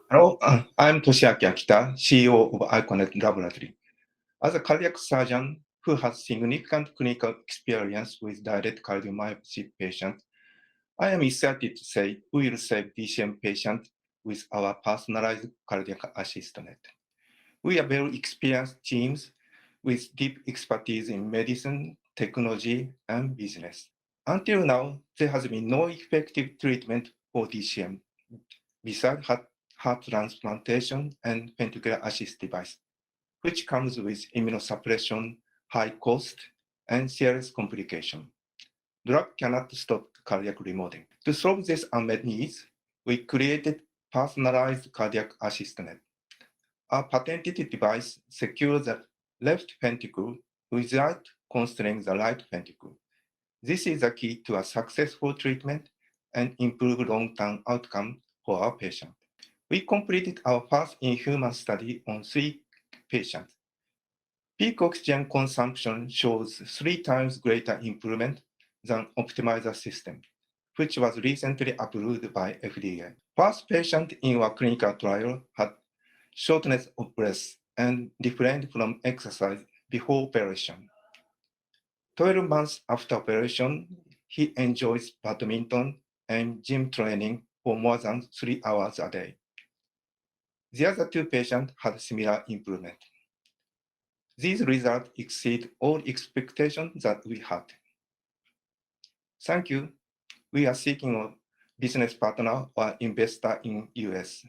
Hello, I'm Toshiaki Akita, CEO of iCorNet Laboratory. As a cardiac surgeon who has significant clinical experience with direct cardiomyopathy patients, I am excited to say we will save DCM patients with our personalized cardiac assist net. We are very experienced teams with deep expertise in medicine, technology, and business. Until now, there has been no effective treatment for DCM besides heart transplantation and ventricular assist device, which comes with immunosuppression, high cost, and serious complication. Drug cannot stop cardiac remodeling. To solve this unmet needs, we created personalized cardiac assist net. Our patented device secures the left ventricle without constraining the right ventricle. This is the key to a successful treatment and improved long-term outcome for our patients. We completed our first in-human study on 3 patients. Peak oxygen consumption shows 3 times greater improvement than optimizer system, which was recently approved by FDA. First patient in our clinical trial had shortness of breath and refrained from exercise before operation. 12 months after operation, he enjoys badminton and gym training for more than 3 hours a day. The other 2 patients had similar improvement. These results exceed all expectations that we had. Thank you. We are seeking a business partner or investor in US.